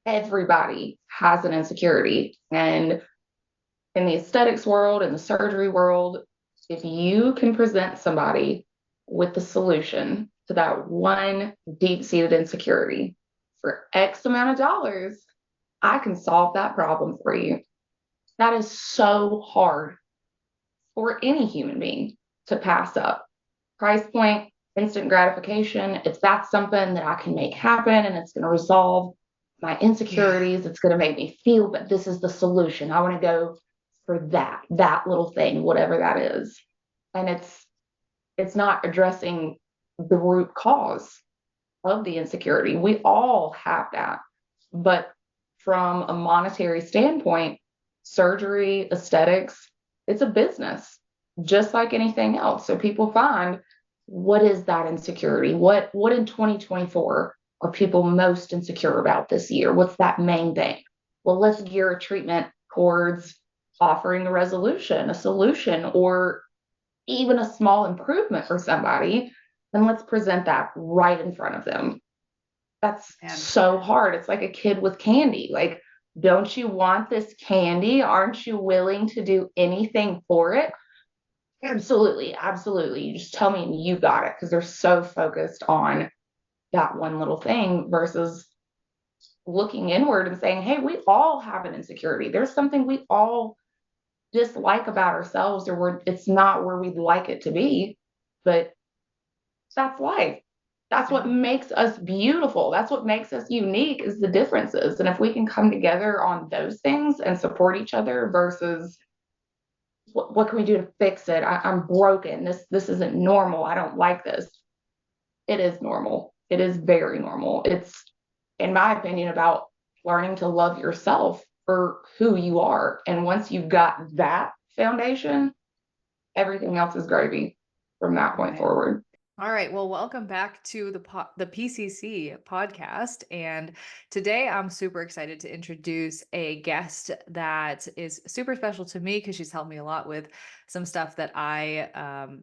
everybody has an insecurity. And in the aesthetics world, in the surgery world, if you can present somebody with the solution to that one deep seated insecurity for X amount of dollars, I can solve that problem for you. That is so hard for any human being to pass up. Price point, instant gratification. If that's something that I can make happen and it's going to resolve my insecurities, it's going to make me feel that this is the solution. I want to go for that little thing, whatever that is. And it's not addressing the root cause of the insecurity. We all have that. But from a monetary standpoint, surgery, aesthetics, it's a business, just like anything else. So people find, what is that insecurity? What in 2024 are people most insecure about this year? What's that main thing? Well, let's gear a treatment towards offering a resolution, a solution, or even a small improvement for somebody. And let's present that right in front of them. That's so hard. It's like a kid with candy. Like, don't you want this candy? Aren't you willing to do anything for it? Absolutely. Absolutely. You just tell me and you got it, because they're so focused on that one little thing versus looking inward and saying, hey, we all have an insecurity. There's something we all dislike about ourselves, or it's not where we'd like it to be, but that's life. That's what makes us beautiful. That's what makes us unique, is the differences. And if we can come together on those things and support each other versus what can we do to fix it? I'm broken. This isn't normal. I don't like this. It is normal. It is very normal. It's, in my opinion, about learning to love yourself for who you are. And once you've got that foundation, everything else is gravy from that point forward. All right. Well, welcome back to the PCC podcast. And today I'm super excited to introduce a guest that is super special to me because she's helped me a lot with some stuff that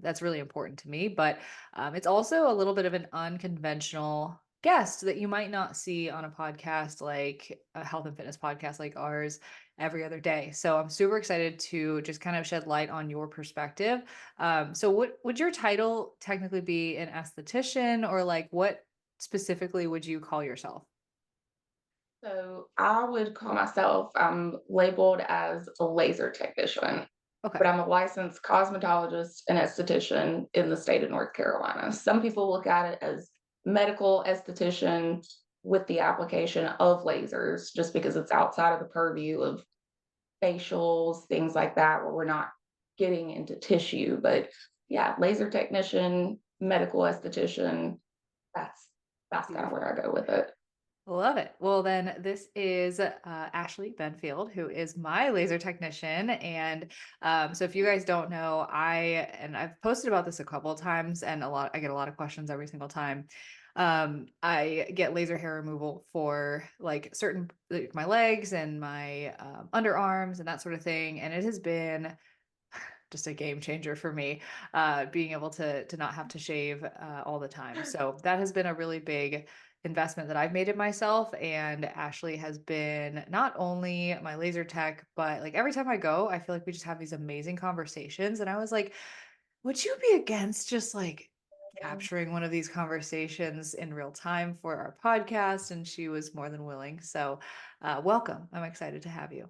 that's really important to me. But it's also a little bit of an unconventional guest that you might not see on a podcast, like a health and fitness podcast like ours, every other day. So I'm super excited to just kind of shed light on your perspective. So what would your title technically be, an esthetician, or like what specifically would you call yourself? So I would call myself, I'm labeled as a laser technician, Okay. but I'm a licensed cosmetologist and esthetician in the state of North Carolina. Some people look at it as medical esthetician with the application of lasers, just because it's outside of the purview of facials, things like that, where we're not getting into tissue. But yeah, laser technician, medical esthetician, that's that's kind of where I go with it. Love it. Well, then this is Ashley Benfield, who is my laser technician. And so if you guys don't know, I've posted about this a couple of times, and I get a lot of questions every single time. I get laser hair removal for like certain, like my legs and my underarms and that sort of thing. And it has been just a game changer for me, being able to not have to shave all the time. So that has been a really big investment that I've made in myself. And Ashley has been not only my laser tech, but like every time I go, I feel like we just have these amazing conversations. And I was like, would you be against just like capturing one of these conversations in real time for our podcast? And she was more than willing. So welcome. I'm excited to have you.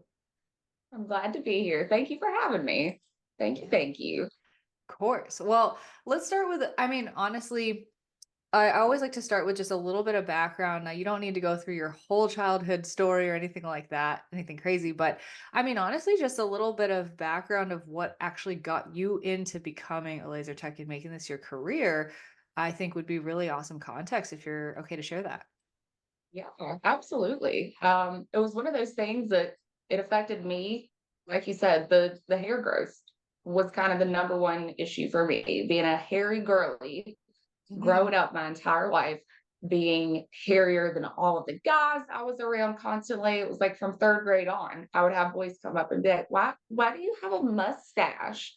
I'm glad to be here. Thank you for having me. Thank you. Yeah. Thank you. Of course. Well, let's start with, I mean, honestly, I always like to start with just a little bit of background. Now, you don't need to go through your whole childhood story or anything like that, anything crazy, but I mean, honestly, just a little bit of background of what actually got you into becoming a laser tech and making this your career, I think would be really awesome context if you're okay to share that. Yeah, absolutely. It was one of those things that it affected me. Like you said, the hair growth was kind of the number one issue for me. Being a hairy girly, growing up my entire life, being hairier than all of the guys I was around constantly. It was like from third grade on, I would have boys come up and be like, why do you have a mustache?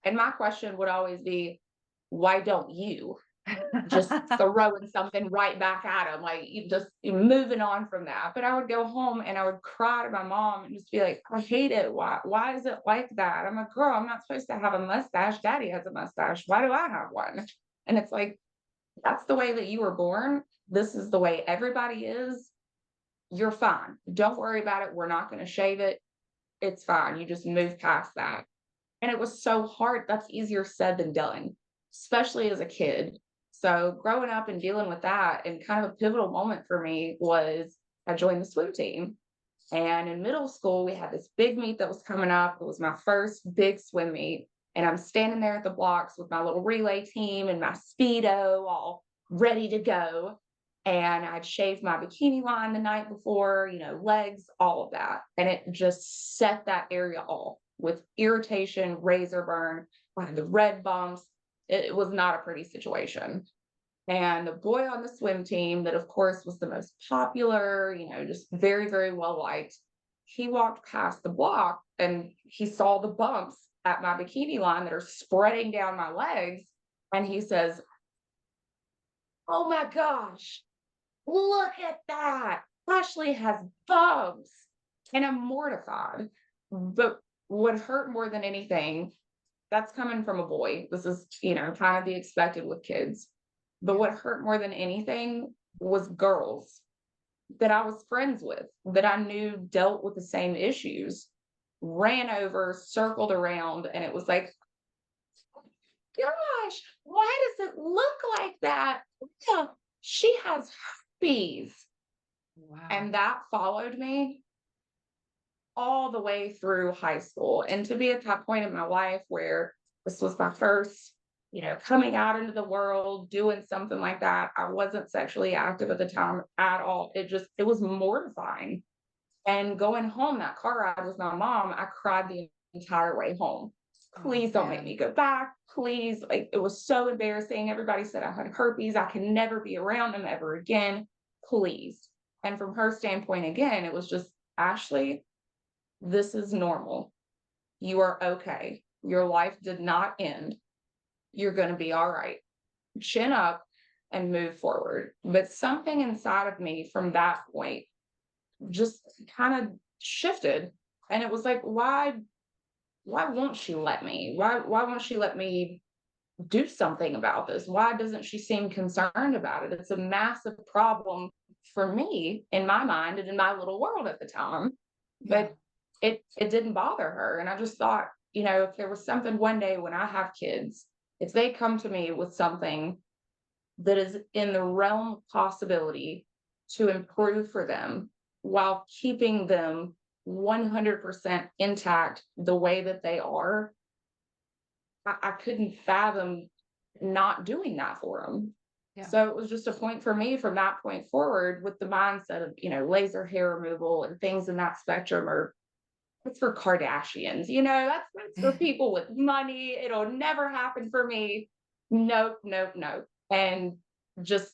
And my question would always be, why don't you? just throwing something right back at him, like you're moving on from that. But I would go home and I would cry to my mom and just be like, I hate it. Why is it like that? I'm a girl. I'm not supposed to have a mustache. Daddy has a mustache. Why do I have one? And it's like, that's the way that you were born. This is the way everybody is. You're fine. Don't worry about it. We're not going to shave it. It's fine. You just move past that. And it was so hard. That's easier said than done, especially as a kid. So growing up and dealing with that, and kind of a pivotal moment for me was I joined the swim team. And in middle school, we had this big meet that was coming up. It was my first big swim meet. And I'm standing there at the blocks with my little relay team and my Speedo all ready to go. And I'd shaved my bikini line the night before, legs, all of that. And it just set that area off with irritation, razor burn, I had the red bumps. It was not a pretty situation. And the boy on the swim team, that of course was the most popular, just very, very well liked, he walked past the block and he saw the bumps at my bikini line that are spreading down my legs. And he says, oh my gosh, look at that. Ashley has bumps. And I'm mortified. But what hurt more than anything, that's coming from a boy. This is, kind of the expected with kids. But what hurt more than anything was girls that I was friends with, that I knew dealt with the same issues, ran over, circled around, and it was like, gosh, why does it look like that? Yeah, she has herpes. Wow. And that followed me all the way through high school. And to be at that point in my life where this was my first, coming out into the world, doing something like that. I wasn't sexually active at the time at all. It was mortifying. And going home, that car ride with my mom, I cried the entire way home. Please don't make me go back. Please. Like, it was so embarrassing. Everybody said I had herpes. I can never be around him ever again. Please. And from her standpoint, again, it was just, Ashley, this is normal. You are okay. Your life did not end. You're going to be all right. Chin up and move forward. But something inside of me from that point just kind of shifted. And it was like, why won't she let me? Why won't she let me do something about this? Why doesn't she seem concerned about it? It's a massive problem for me in my mind and in my little world at the time. But it didn't bother her. And I just thought, if there was something one day when I have kids, if they come to me with something that is in the realm of possibility to improve for them while keeping them 100% intact the way that they are, I couldn't fathom not doing that for them. Yeah. So it was just a point for me from that point forward, with the mindset of, laser hair removal and things in that spectrum are, it's for Kardashians, that's for people with money. It'll never happen for me. Nope, nope, nope. And just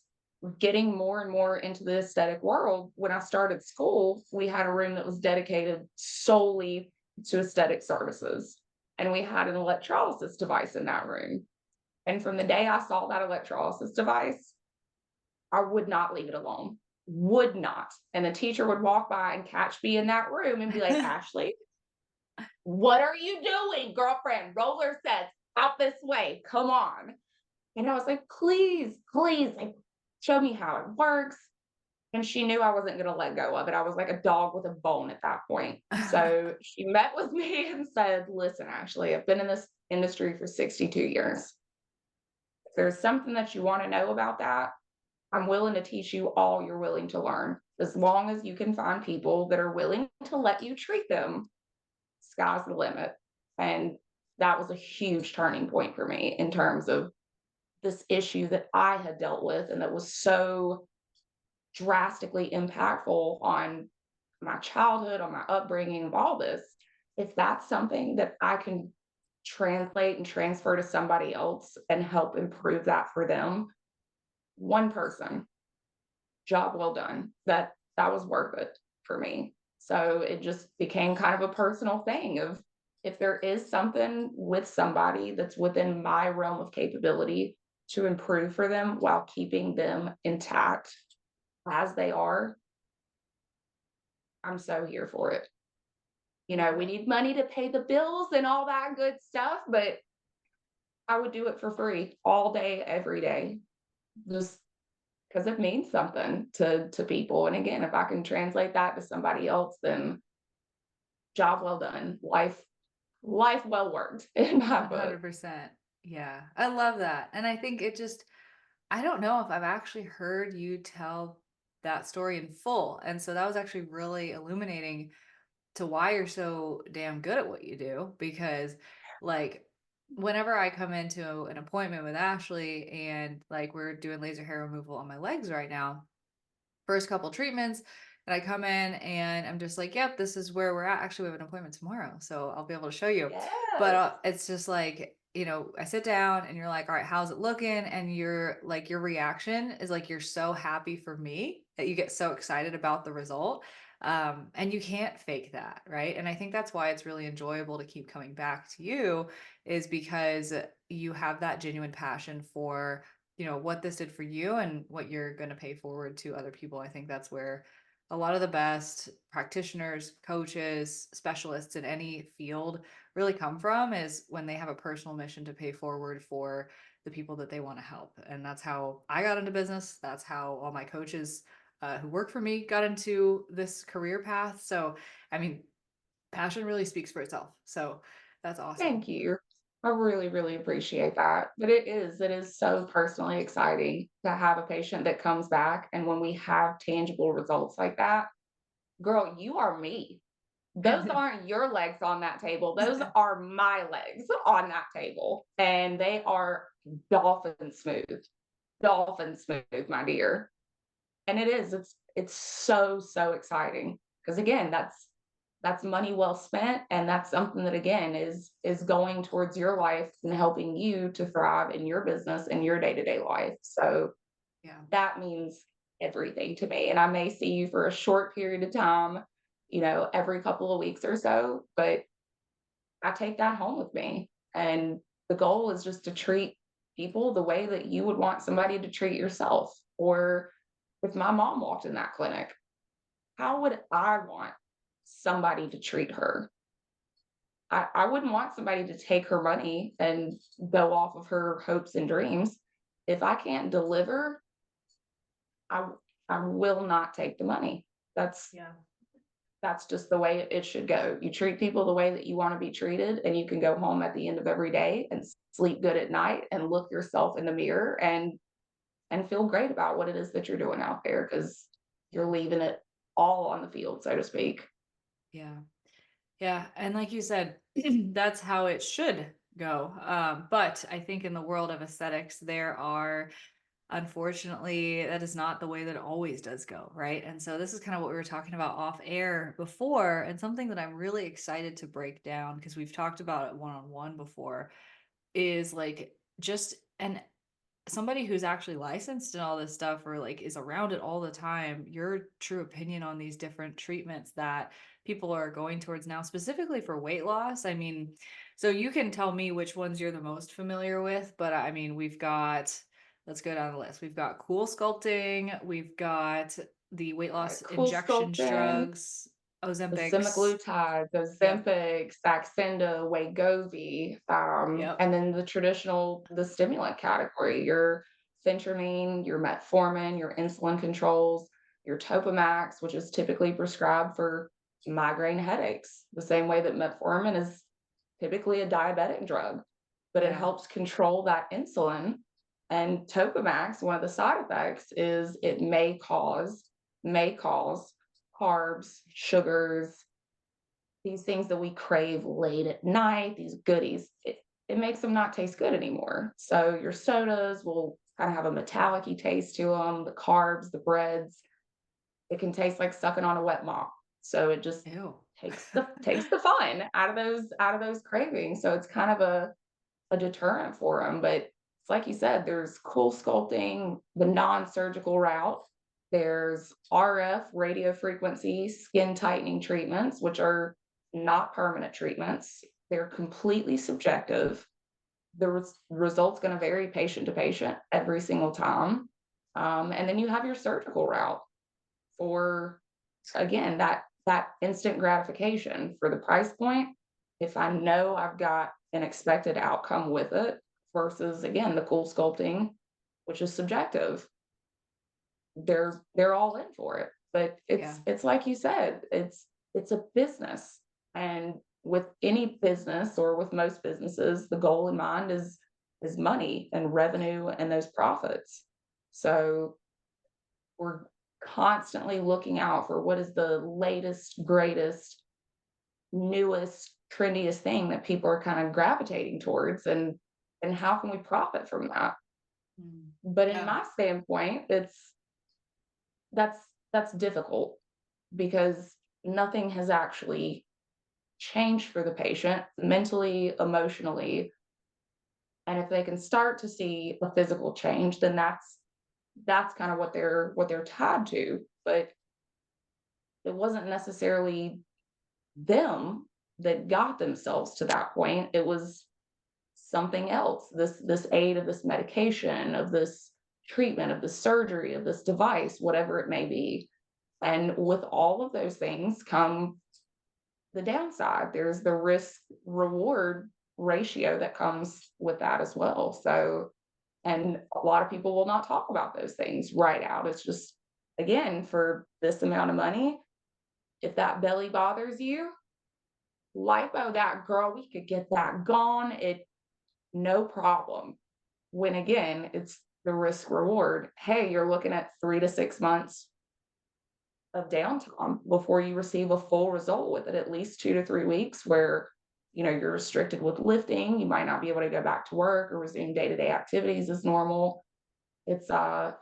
getting more and more into the aesthetic world. When I started school, we had a room that was dedicated solely to aesthetic services. And we had an electrolysis device in that room. And from the day I saw that electrolysis device, I would not leave it alone. Would not. And the teacher would walk by and catch me in that room and be like, Ashley, what are you doing, girlfriend? Roller sets out this way. Come on. And I was like, please, like, show me how it works. And she knew I wasn't going to let go of it. I was like a dog with a bone at that point. So she met with me and said, listen, Ashley, I've been in this industry for 62 years. If there's something that you want to know about that, I'm willing to teach you all you're willing to learn. As long as you can find people that are willing to let you treat them, sky's the limit. And that was a huge turning point for me in terms of this issue that I had dealt with and that was so drastically impactful on my childhood, on my upbringing, of all this. If that's something that I can translate and transfer to somebody else and help improve that for them, one person, job well done. That was worth it for me. So it just became kind of a personal thing of, if there is something with somebody that's within my realm of capability to improve for them while keeping them intact as they are, I'm so here for it. You know, we need money to pay the bills and all that good stuff, but I would do it for free all day, every day, just because it means something to people. And again, if I can translate that to somebody else, then job well done, life well worked in my book. 100%. Yeah. I love that. And I think it just, I don't know if I've actually heard you tell that story in full. And so that was actually really illuminating to why you're so damn good at what you do. Because, like, whenever I come into an appointment with Ashley and like we're doing laser hair removal on my legs right now, first couple treatments, and I come in and I'm just like, yep, this is where we're at. Actually, we have an appointment tomorrow, so I'll be able to show you. But Yes. it's just like, I sit down and you're like, all right, how's it looking? And you're like, your reaction is like, you're so happy for me that you get so excited about the result. And you can't fake that, right? And I think that's why it's really enjoyable to keep coming back to you, is because you have that genuine passion for what this did for you and what you're going to pay forward to other people. I think that's where a lot of the best practitioners, coaches, specialists in any field really come from, is when they have a personal mission to pay forward for the people that they want to help. And that's how I got into business. That's how all my coaches who work for me got into this career path. So, I mean, passion really speaks for itself. So that's awesome. Thank you. I really, really appreciate that. But it is so personally exciting to have a patient that comes back. And when we have tangible results like that, girl, you are me. Those aren't your legs on that table. Those are my legs on that table. And they are dolphin smooth, my dear. And it's so, so exciting. Because again, that's money well spent, and that's something that again is going towards your life and helping you to thrive in your business and your day-to-day life. So Yeah. that means everything to me. And I may see you for a short period of time, every couple of weeks or so, but I take that home with me. And the goal is just to treat people the way that you would want somebody to treat yourself. Or if my mom walked in that clinic, how would I want somebody to treat her? I wouldn't want somebody to take her money and go off of her hopes and dreams. If I can't deliver, I I will not take the money. That's Yeah. that's just the way it should go. You treat people the way that you want to be treated, and you can go home at the end of every day and sleep good at night and look yourself in the mirror and feel great about what it is that you're doing out there because you're Yeah. leaving it all on the field, so to speak. Yeah. Yeah, and like you said, that's how it should go. But I think in the world of aesthetics, there are, unfortunately, that is not the way that it always does go, right? And so this is kind of what we were talking about off air before, and something that I'm really excited to break down because we've talked about it one-on-one before, is like just an somebody who's actually licensed and all this stuff, or like is around it all the time, your true opinion on these different treatments that people are going towards now, specifically for weight loss. I mean, so you can tell me which ones you're the most familiar with, but I mean, let's go down the list. We've got Cool Sculpting, we've got the weight loss Cool injections sculpting, drugs, the Ozempics. semaglutide, the Yep. Ozempic, Saxenda, Wegovy, Yep. and then the stimulant category, your phentermine, your metformin, your insulin controls, your Topamax, which is typically prescribed for migraine headaches, the same way that metformin is typically a diabetic drug, but it Yeah. helps control that insulin. And Topamax, one of the side effects is it may cause carbs, sugars, these things that we crave late at night, these goodies. It makes them not taste good anymore. So your sodas will kind of have a metallic taste to them, the carbs, the breads. It can taste like sucking on a wet mop. So it just Ew. takes the fun out of those cravings. So it's kind of a deterrent for them. But it's like you said, there's cool sculpting, the non-surgical route. There's RF, radio frequency, skin tightening treatments, which are not permanent treatments. They're completely subjective. the result's going to vary patient to patient every single time. And then you have your surgical route for, again, that instant gratification for the price point. If I know I've got an expected outcome with it versus, again, the cool sculpting, which is subjective, they're all in for it. But Yeah. it's like you said, it's a business. And with any business or with most businesses, the goal in mind is money and revenue and those profits. So we're constantly looking out for what is the latest, greatest, newest, trendiest thing that people are kind of gravitating towards, and how can we profit from that? Mm. But in Yeah. my standpoint, that's that's difficult because nothing has actually changed for the patient mentally, emotionally. And if they can start to see a physical change, then that's kind of what they're tied to. But it wasn't necessarily them that got themselves to that point. It was something else. This aid of this medication, of this treatment, of this surgery, of this device, whatever it may be. And with all of those things come the downside. There's the risk reward ratio that comes with that as well. So, and a lot of people will not talk about those things right out. It's just, again, for this amount of money, if that belly bothers you, lipo that girl, we could get that gone. It no problem. When again, it's the risk reward. Hey, you're looking at 3 to 6 months of downtime before you receive a full result with it, at least 2 to 3 weeks where you're restricted with lifting. You might not be able to go back to work or resume day-to-day activities as normal. It's a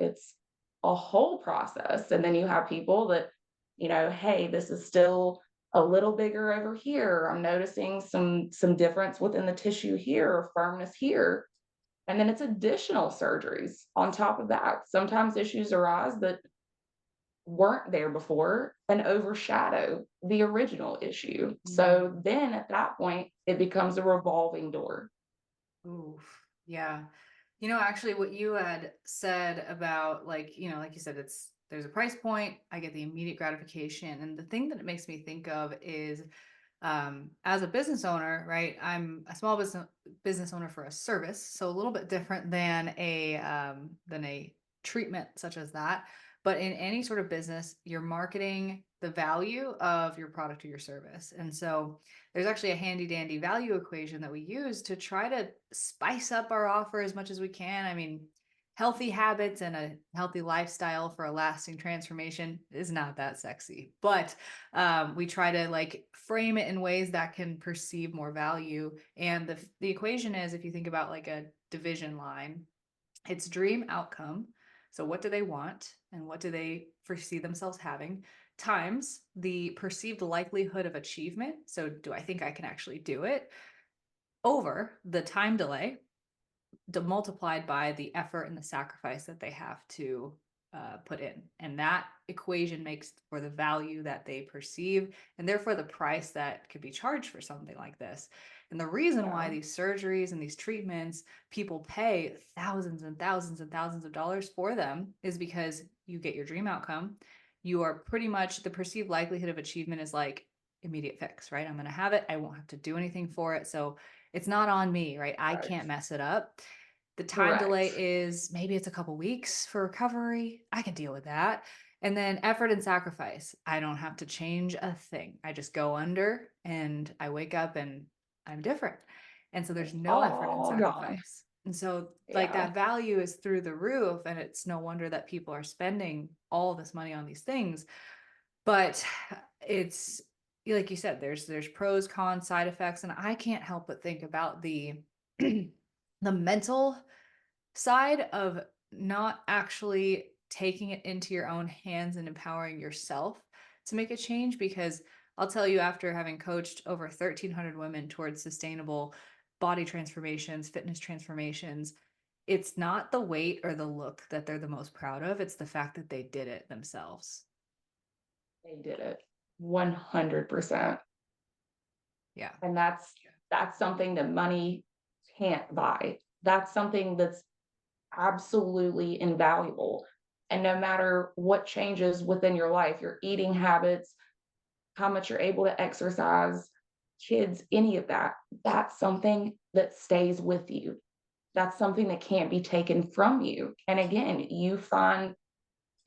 whole process. And then you have people that, hey, this is still a little bigger over here. I'm noticing some difference within the tissue here or firmness here. And then it's additional surgeries on top of that. Sometimes issues arise that weren't there before and overshadow the original issue. Mm. So then at that point, it becomes a revolving door. Oof. Yeah. Actually what you had said about like you said, there's a price point, I get the immediate gratification. And the thing that it makes me think of is as a business owner, right? I'm a small business owner for a service, so a little bit different than a treatment such as that. But in any sort of business, you're marketing the value of your product or your service. And so there's actually a handy dandy value equation that we use to try to spice up our offer as much as we can. I mean, healthy habits and a healthy lifestyle for a lasting transformation is not that sexy, but we try to like frame it in ways that can perceive more value. And the equation is, if you think about like a division line, it's dream outcome. So what do they want and what do they foresee themselves having, times the perceived likelihood of achievement. So do I think I can actually do it, over the time delay, multiplied by the effort and the sacrifice that they have to put in. And that equation makes for the value that they perceive and therefore the price that could be charged for something like this. And the reason why Yeah. these surgeries and these treatments, people pay thousands and thousands and thousands of dollars for them, is because you get your dream outcome. You are pretty much, the perceived likelihood of achievement is like immediate fix, right? I'm going to have it. I won't have to do anything for it. So it's not on me, right? I Right. can't mess it up. The time Correct. delay is maybe it's a couple weeks for recovery. I can deal with that. And then effort and sacrifice. I don't have to change a thing. I just go under and I wake up and I'm different. And so there's It's no effort and all gone. sacrifice. And so like Yeah. that value is through the roof, and it's no wonder that people are spending all this money on these things. But it's like you said, there's pros, cons, side effects, and I can't help but think about the the mental side of not actually taking it into your own hands and empowering yourself to make a change. Because I'll tell you, after having coached over 1,300 women towards sustainable body transformations, fitness transformations, it's not the weight or the look that they're the most proud of. It's the fact that they did it themselves. They did it 100%. Yeah. And that's something that money can't buy. That's something that's absolutely invaluable. And no matter what changes within your life, your eating habits, how much you're able to exercise, kids, any of that, that's something that stays with you. That's something that can't be taken from you. And again, you find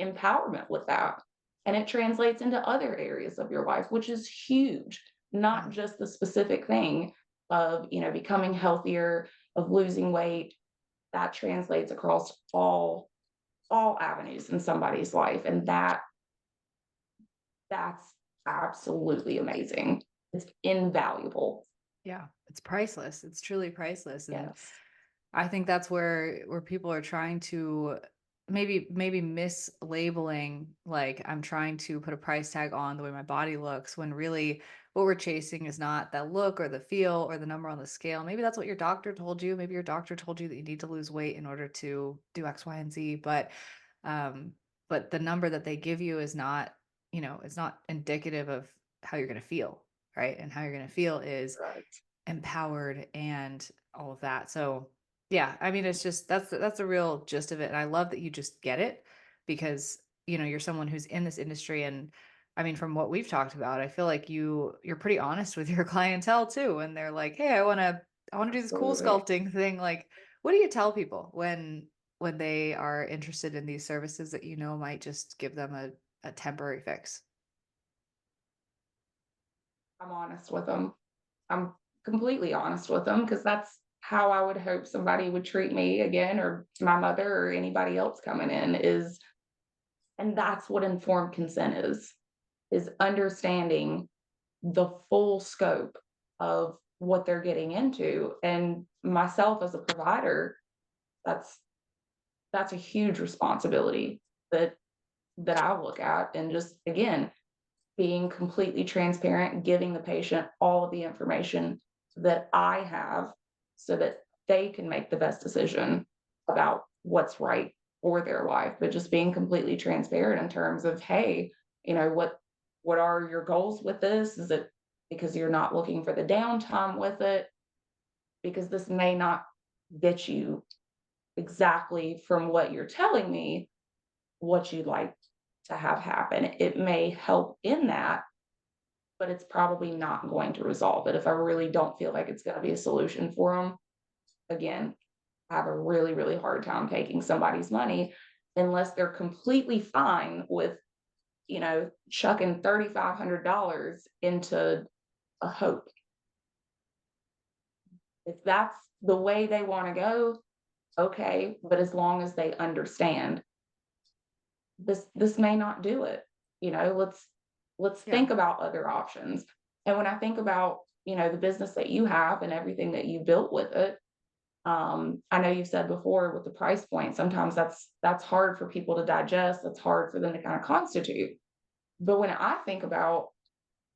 empowerment with that. And it translates into other areas of your life, which is huge, Yeah. not just the specific thing of, becoming healthier, of losing weight. That translates across all avenues in somebody's life. And that's absolutely amazing. It's invaluable. Yeah. It's priceless. It's truly priceless. And Yes. I think that's where people are trying to maybe mislabeling, like I'm trying to put a price tag on the way my body looks, when really what we're chasing is not that look or the feel or the number on the scale. Maybe that's what your doctor told you. Maybe your doctor told you that you need to lose weight in order to do X, Y, and Z. Um, but the number that they give you is not, it's not indicative of how you're going to feel, right? And how you're going to feel is Right. empowered and all of that. So yeah, I mean, it's just that's the real gist of it. And I love that you just get it because you're someone who's in this industry. And I mean, from what we've talked about, I feel like you're pretty honest with your clientele too. And they're like, hey, I want to do this cool Absolutely. sculpting thing. Like, what do you tell people when they are interested in these services that might just give them a temporary fix? I'm honest with them. I'm completely honest with them because that's how I would hope somebody would treat me again, or my mother or anybody else coming in is, and that's what informed consent is understanding the full scope of what they're getting into. And myself as a provider, that's that's a huge responsibility that I look at. And just again, being completely transparent, giving the patient all of the information that I have so that they can make the best decision about what's right for their life. But just being completely transparent in terms of, hey, what are your goals with this? Is it because you're not looking for the downtime with it? Because this may not get you exactly from what you're telling me what you'd like to have happen. It may help in that, but it's probably not going to resolve it. If I really don't feel like it's going to be a solution for them, again, I have a really, really hard time taking somebody's money unless they're completely fine with, chucking $3,500 into a hope. If that's the way they want to go, okay. But as long as they understand this may not do it, let's Yeah. think about other options. And when I think about, the business that you have and everything that you built with it, I know you've said before with the price point, sometimes that's hard for people to digest. That's hard for them to kind of constitute. But when I think about,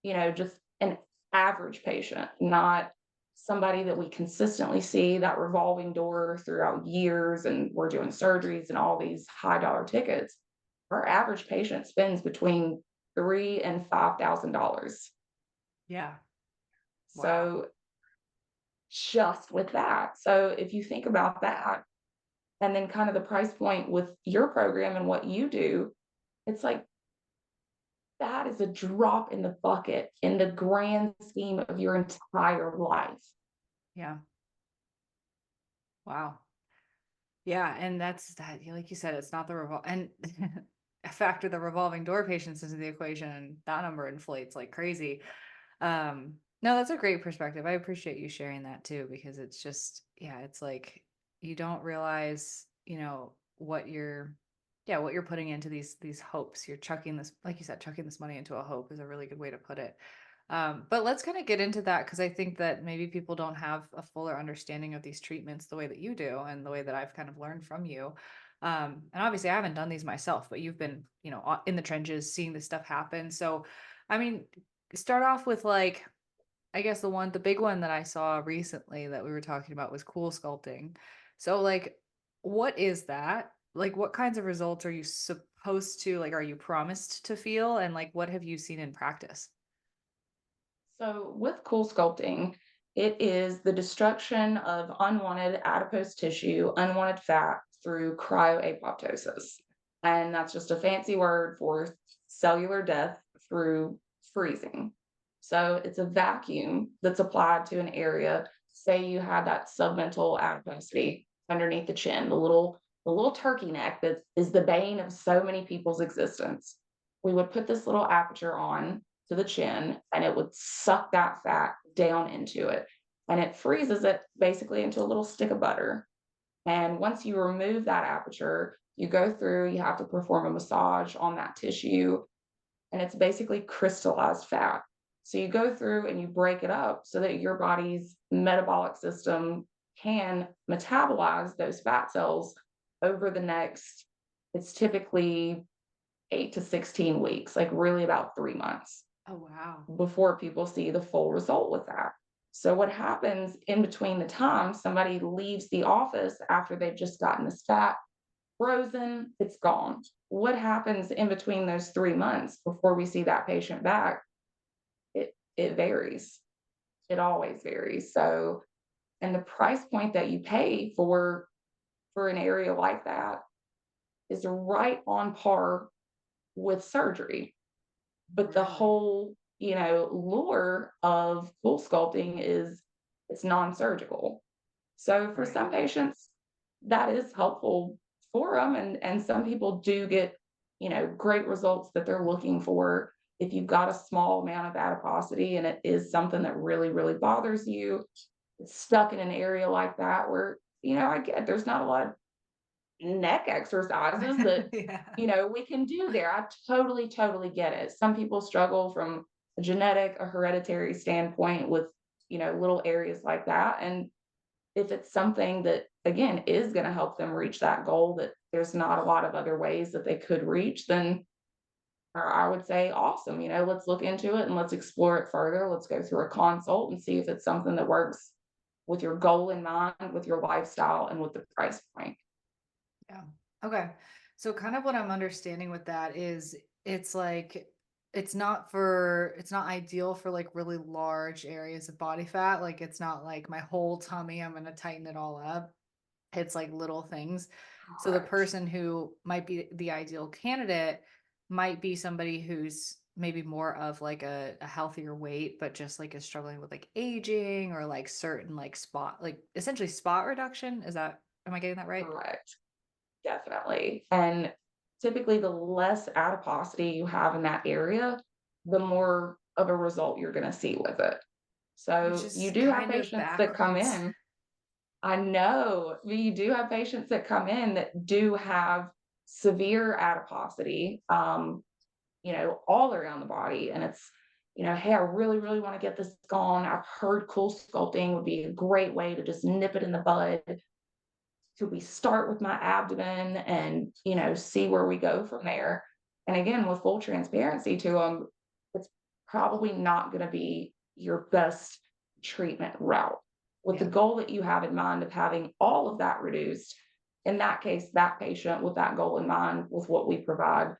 just an average patient, not somebody that we consistently see that revolving door throughout years and we're doing surgeries and all these high dollar tickets, our average patient spends between three and $5,000. Yeah. Wow. So just with that. So if you think about that, and then kind of the price point with your program and what you do, it's like that is a drop in the bucket in the grand scheme of your entire life. Yeah. Wow. Yeah, and that's that, like you said, it's not the and factor the revolving door patients into the equation, and that number inflates like crazy. No, that's a great perspective. I appreciate you sharing that too, because it's just, yeah, it's like you don't realize, what you're putting into these hopes. You're chucking this, like you said, chucking this money into a hope is a really good way to put it. But let's kind of get into that because I think that maybe people don't have a fuller understanding of these treatments the way that you do and the way that I've kind of learned from you. And obviously I haven't done these myself, but you've been, in the trenches seeing this stuff happen. So, I mean, start off with like, I guess the big one that I saw recently that we were talking about was cool sculpting. So like, what is that? Like, what kinds of results are you supposed to, like, are you promised to feel? And like, what have you seen in practice? So with cool sculpting, It is the destruction of unwanted adipose tissue, unwanted fat through cryoapoptosis. And that's just a fancy word for cellular death through freezing. So it's a vacuum that's applied to an area. Say you had that submental adiposity underneath the chin, the little turkey neck that is the bane of so many people's existence. We would put this little aperture on to the chin and it would suck that fat down into it and it freezes it basically into a little stick of butter. And once you remove that aperture, you go through, you have to perform a massage on that tissue, and it's basically crystallized fat. So you go through and you break it up so that your body's metabolic system can metabolize those fat cells over the next, it's typically 8 to 16 weeks, like really about 3 months Oh, wow. before people see the full result with that. So what happens in between the time somebody leaves the office after they've just gotten this fat frozen, it's gone. What happens in between those 3 months before we see that patient back? It varies. It always varies. So, and the price point that you pay for an area like that is right on par with surgery. But the Really? whole, lure of cool sculpting is it's non-surgical. So for Right. some patients, that is helpful for them, and some people do get, great results that they're looking for. If you've got a small amount of adiposity and it is something that really, really bothers you, it's stuck in an area like that where, I get there's not a lot of neck exercises that, Yeah. we can do there. I totally, totally get it. Some people struggle from a genetic, a hereditary standpoint with, little areas like that. And if it's something that, again, is going to help them reach that goal, that there's not a lot of other ways that they could reach, then I would say, awesome, let's look into it and let's explore it further. Let's go through a consult and see if it's something that works with your goal in mind, with your lifestyle, and with the price point. Yeah. Okay. So kind of what I'm understanding with that is it's like it's not ideal for like really large areas of body fat. Like it's not like my whole tummy, I'm gonna tighten it all up. It's like little things. So the Correct. person who might be the ideal candidate might be somebody who's maybe more of like a healthier weight, but just like is struggling with like aging or like certain like spot, like essentially spot reduction. Is that, am I getting that right? Correct. Definitely. And typically, the less adiposity you have in that area, the more of a result you're going to see with it. Which So you is do have kind of patients that come backwards. in. I know, but you do have patients that come in that do have severe adiposity, all around the body. And it's, hey, I really, really want to get this gone. I've heard cool sculpting would be a great way to just nip it in the bud. Could we start with my abdomen and, see where we go from there? And again, with full transparency to them, it's probably not going to be your best treatment route. With the Yeah. goal that you have in mind of having all of that reduced, in that case, that patient with that goal in mind, with what we provide,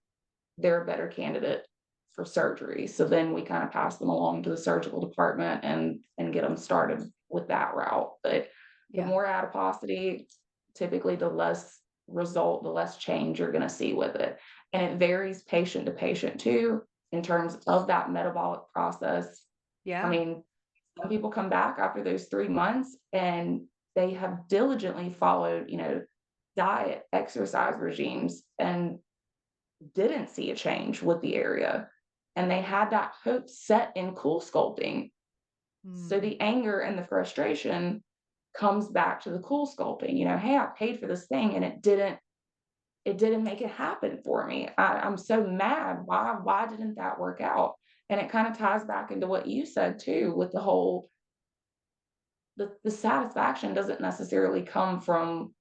they're a better candidate for surgery. So then we kind of pass them along to the surgical department and get them started with that route. But the Yeah. more adiposity, typically the less result, the less change you're going to see with it. And it varies patient to patient too, in terms of that metabolic process. I Yeah. mean, some people come back after those 3 months and they have diligently followed, diet, exercise regimes, and didn't see a change with the area. And they had that hope set in cool sculpting. So Mm. the anger and the frustration comes back to the cool sculpting. Hey, I paid for this thing and it didn't make it happen for me. I'm so mad. Why didn't that work out? And it kind of ties back into what you said too, with the whole the satisfaction doesn't necessarily come from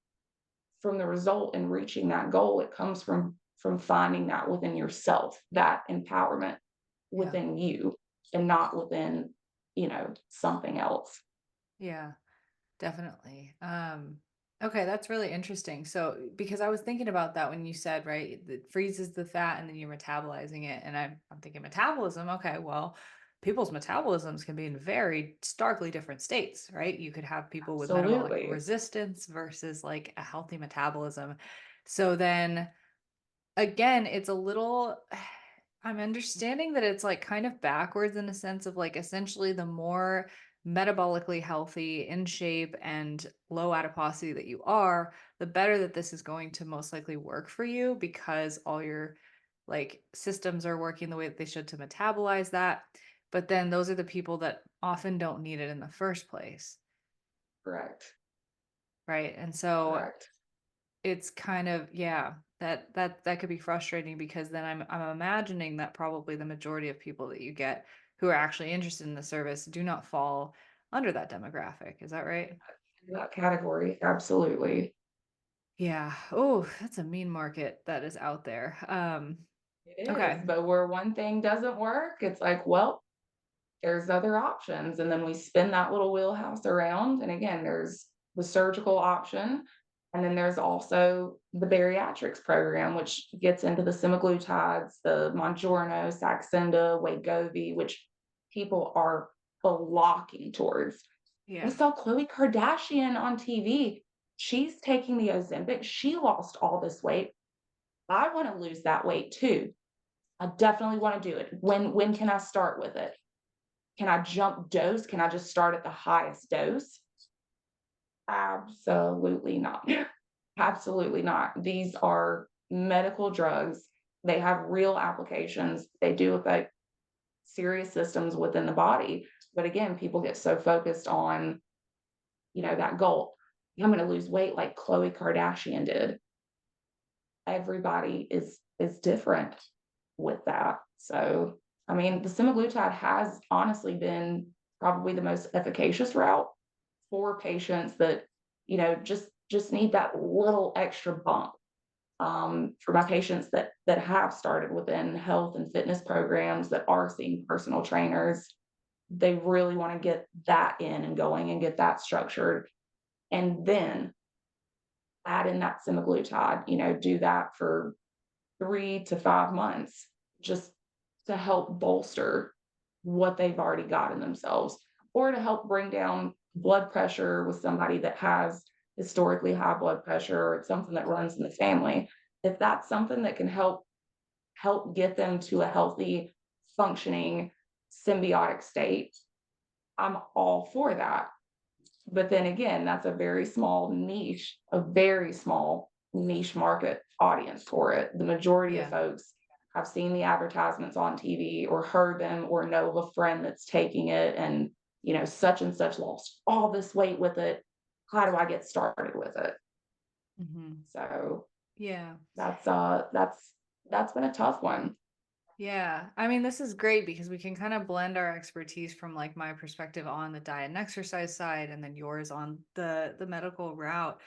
the result and reaching that goal. It comes from finding that within yourself, that empowerment Yeah. within you, and not within, something else. Yeah. Definitely. Okay, that's really interesting. So, because I was thinking about that when you said, right, it freezes the fat and then you're metabolizing it. And I'm thinking metabolism. Okay, well, people's metabolisms can be in very starkly different states, right? You could have people with metabolic Absolutely. resistance versus like a healthy metabolism. So then again, it's a little I'm understanding that it's like kind of backwards in a sense of like essentially the more metabolically healthy, in shape, and low adiposity that you are, the better that this is going to most likely work for you because all your like systems are working the way that they should to metabolize that. But then those are the people that often don't need it in the first place, Correct. right? And so Correct. it's kind of yeah, that could be frustrating because then I'm imagining that probably the majority of people that you get who are actually interested in the service do not fall under that demographic. Is that right? That category. Absolutely. Yeah. Oh, that's a mean market that is out there. It is. Okay. But where one thing doesn't work, it's like, well, there's other options. And then we spin that little wheelhouse around. And again, there's the surgical option. And then there's also the bariatrics program, which gets into the semaglutides, the Mounjaro, Saxenda, Wegovy, which people are flocking towards. I Yeah. saw Khloe Kardashian on TV. She's taking the Ozempic. She lost all this weight. I want to lose that weight too. I definitely want to do it. When can I start with it? Can I jump dose? Can I just start at the highest dose? Absolutely not. Absolutely not. These are medical drugs. They have real applications. They do affect serious systems within the body. But again, people get so focused on, that goal. I'm going to lose weight like Khloe Kardashian did. Everybody is different with that. So, I mean, the semaglutide has honestly been probably the most efficacious route for patients that, just need that little extra bump. For my patients that have started within health and fitness programs that are seeing personal trainers, they really want to get that in and going and get that structured. And then add in that semaglutide, do that for 3 to 5 months just to help bolster what they've already got in themselves or to help bring down blood pressure with somebody that has historically high blood pressure or it's something that runs in the family. If that's something that can help get them to a healthy, functioning, symbiotic state, I'm all for that. But then again, that's a very small niche market audience for it. The majority of Yeah. folks have seen the advertisements on TV or heard them or know of a friend that's taking it and, such and such lost all this weight with it. How do I get started with it? Hmm. So Yeah. that's been a tough one. Yeah. I mean, this is great because we can kind of blend our expertise from like my perspective on the diet and exercise side and then yours on the medical route.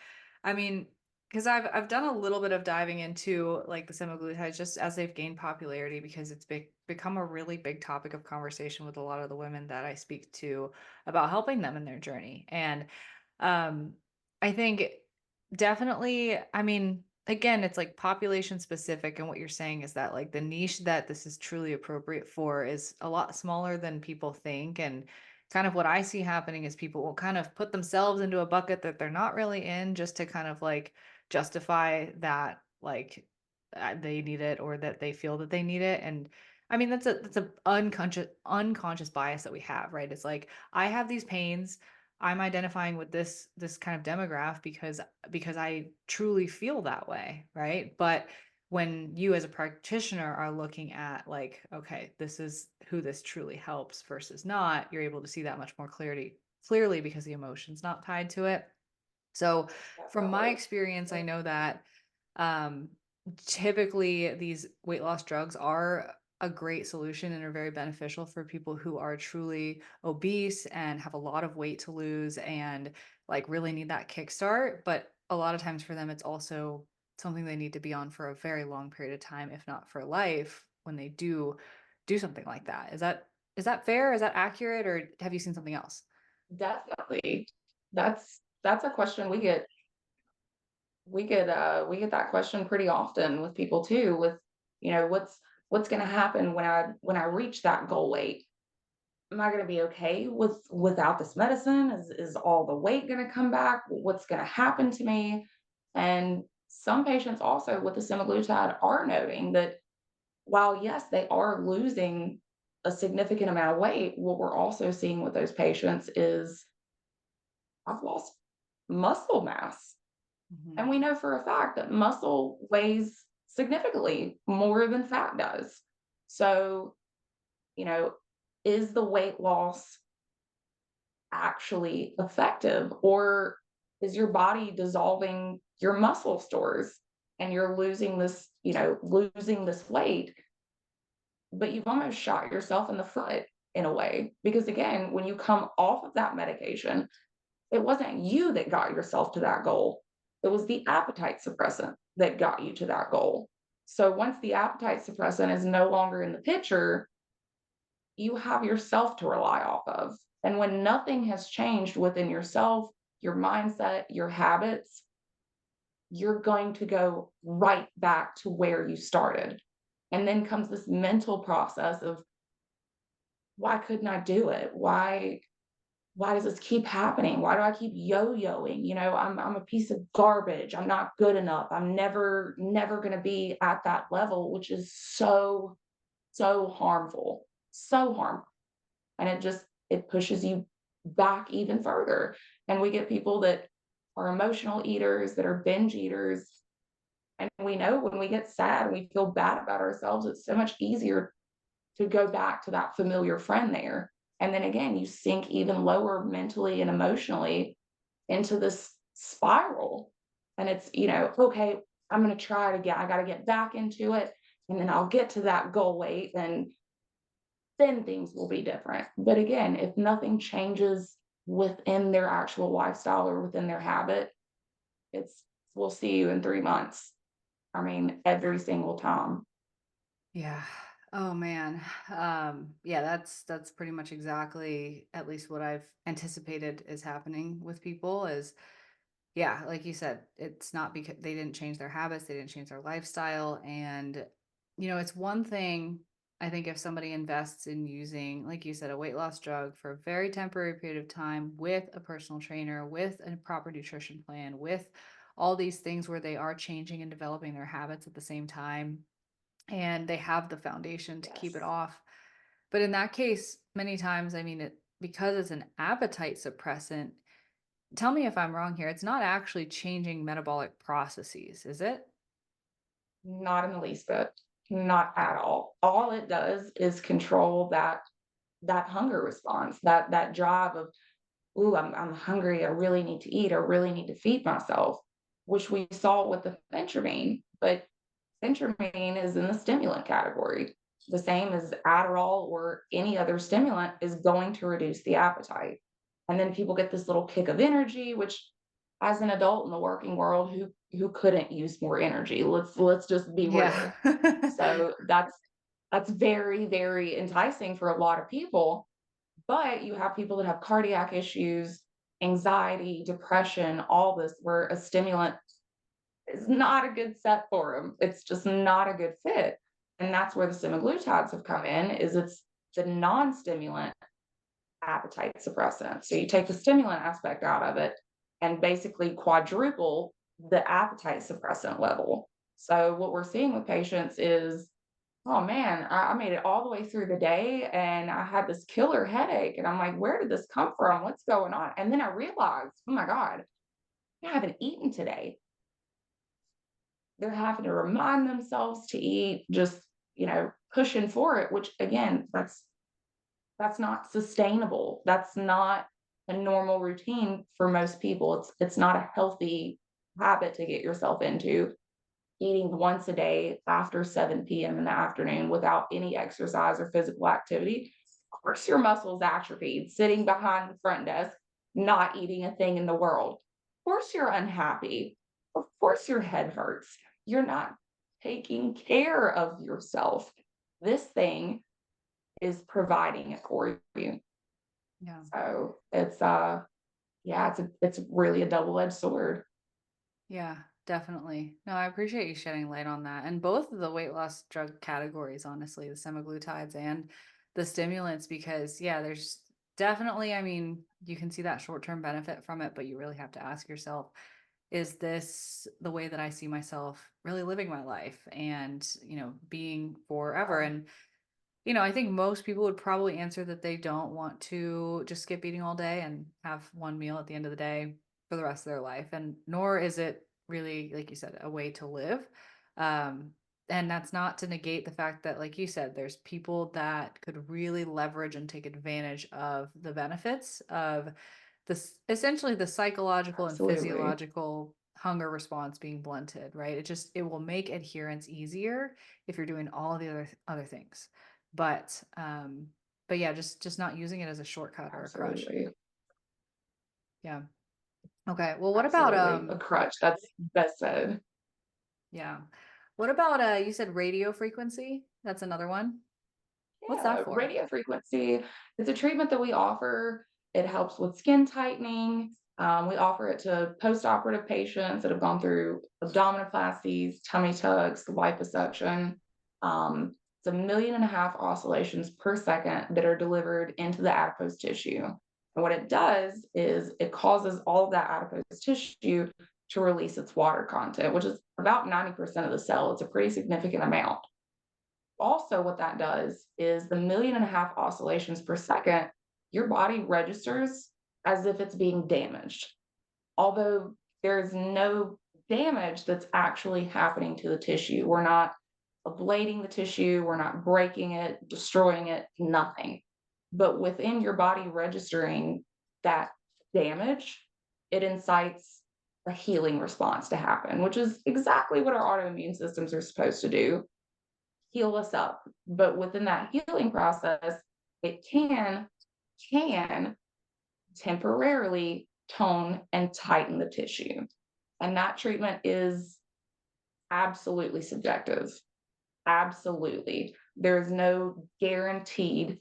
I mean, because I've done a little bit of diving into like the semaglutides just as they've gained popularity because it's become a really big topic of conversation with a lot of the women that I speak to about helping them in their journey. And um I think definitely, I mean, again, it's like population specific. And what you're saying is that like the niche that this is truly appropriate for is a lot smaller than people think. And kind of what I see happening is people will kind of put themselves into a bucket that they're not really in just to kind of like justify that like they need it or that they feel that they need it. And I mean, that's a unconscious bias that we have, right? It's like I have these pains. I'm identifying with this kind of demographic because I truly feel that way, right? But when you as a practitioner are looking at like, okay, this is who this truly helps versus not, you're able to see that much more clearly because the emotion's not tied to it. So from my Definitely. experience, I know that um, typically these weight loss drugs are a great solution and are very beneficial for people who are truly obese and have a lot of weight to lose and like really need that kickstart. But a lot of times for them, it's also something they need to be on for a very long period of time, if not for life, when they do something like that. Is that fair? Is that accurate? Or have you seen something else? Definitely. That's a question we get that question pretty often with people too with what's going to happen when I reach that goal weight. I going to be okay without this medicine? Is all the weight going to come back? What's going to happen to me? And some patients also with the semaglutide are noting that while yes, they are losing a significant amount of weight, what we're also seeing with those patients is I've lost muscle mass. And Mhm. we know for a fact that muscle weighs significantly more than fat does. So, you know, is the weight loss actually effective, or is your body dissolving your muscle stores and you're losing this, losing this weight, but you've almost shot yourself in the foot in a way? Because again, when you come off of that medication, it wasn't you that got yourself to that goal. It was the appetite suppressant that got you to that goal. So once the appetite suppressant is no longer in the picture, you have yourself to rely off of. And when nothing has changed within yourself, your mindset, your habits, you're going to go right back to where you started. And then comes this mental process of why couldn't I do it? Why does this keep happening? Why do I keep yo-yoing? I'm a piece of garbage. I'm not good enough. I'm never going to be at that level, which is so harmful. So harmful. And it pushes you back even further. And we get people that are emotional eaters, that are binge eaters. And we know when we get sad and we feel bad about ourselves, it's so much easier to go back to that familiar friend there. And then again, you sink even lower mentally and emotionally into this spiral. And it's, okay, I'm going to try it again. I got to get back into it. And then I'll get to that goal weight. And then things will be different. But again, if nothing changes within their actual lifestyle or within their habit, it's, we'll see you in 3 months. I mean, every single time. Yeah. Oh man. Yeah, that's pretty much exactly at least what I've anticipated is happening with people is yeah, like you said, it's not because they didn't change their habits, they didn't change their lifestyle. And, it's one thing, I think, if somebody invests in using, like you said, a weight loss drug for a very temporary period of time with a personal trainer, with a proper nutrition plan, with all these things where they are changing and developing their habits at the same time, and they have the foundation to keep it Yes. off. But in that case, many times, I mean, because it's an appetite suppressant, tell me if I'm wrong here. It's not actually changing metabolic processes, is it? Not in the least bit. Not at all. All it does is control that hunger response, that drive of, ooh, I'm hungry. I really need to eat. I really need to feed myself, which we saw with the phentermine. But phentermine is in the stimulant category. The same as Adderall or any other stimulant is going to reduce the appetite. And then people get this little kick of energy, which as an adult in the working world, who couldn't use more energy? Let's just be Yeah. real. So that's very, very enticing for a lot of people. But you have people that have cardiac issues, anxiety, depression, all this, where a stimulant is not a good set for them. It's just not a good fit. And that's where the semaglutides have come in, is it's the non-stimulant appetite suppressant. So you take the stimulant aspect out of it and basically quadruple the appetite suppressant level. So what we're seeing with patients is, oh man, I made it all the way through the day and I had this killer headache. And I'm like, where did this come from? What's going on? And then I realized, oh my God, I haven't eaten today. They're having to remind themselves to eat, just, pushing for it, which again, that's not sustainable. That's not a normal routine for most people. It's not a healthy habit to get yourself into, eating once a day after 7 p.m. in the afternoon without any exercise or physical activity. Of course, your muscles atrophied sitting behind the front desk, not eating a thing in the world. Of course, you're unhappy. Of course, your head hurts. You're not taking care of yourself. This thing is providing it for you. Yeah. So yeah, it's really a double-edged sword. Yeah, definitely. No, I appreciate you shedding light on that. And both of the weight loss drug categories, honestly, the semaglutides and the stimulants because yeah, there's definitely, I mean, you can see that short-term benefit from it, but you really have to ask yourself, is this the way that I see myself really living my life and, being forever? Yeah, And I think most people would probably answer that they don't want to just skip eating all day and have one meal at the end of the day for the rest of their life. And nor is it really, like you said, a way to live. Um, and that's not to negate the fact that, like you said, there's people that could really leverage and take advantage of the benefits of this, essentially the psychological and absolutely. physiological hunger response being blunted, right? It will make adherence easier if you're doing all the other things. But but yeah, just not using it as a shortcut or a crutch. Absolutely. Yeah. Okay. Well, what about Absolutely. A crutch. That's best said. yeah. What about you said radio frequency? That's another one. What's that Yeah, for? radio frequency is a treatment that we offer. It helps with skin tightening. We offer it to post-operative patients that have gone through abdominoplasties, tummy tucks, liposuction. It's 1.5 million oscillations per second that are delivered into the adipose tissue. And what it does is it causes all of that adipose tissue to release its water content, which is about 90% of the cell. It's a pretty significant amount. Also, what that does is the 1.5 million oscillations per second, your body registers as if it's being damaged. Although there's no damage that's actually happening to the tissue. We're not ablating the tissue, we're not breaking it, destroying it, nothing. But within your body registering that damage, it incites a healing response to happen, which is exactly what our autoimmune systems are supposed to do, heal us up. But within that healing process, it can temporarily tone and tighten the tissue. And that treatment is absolutely subjective. Absolutely. There's no guaranteed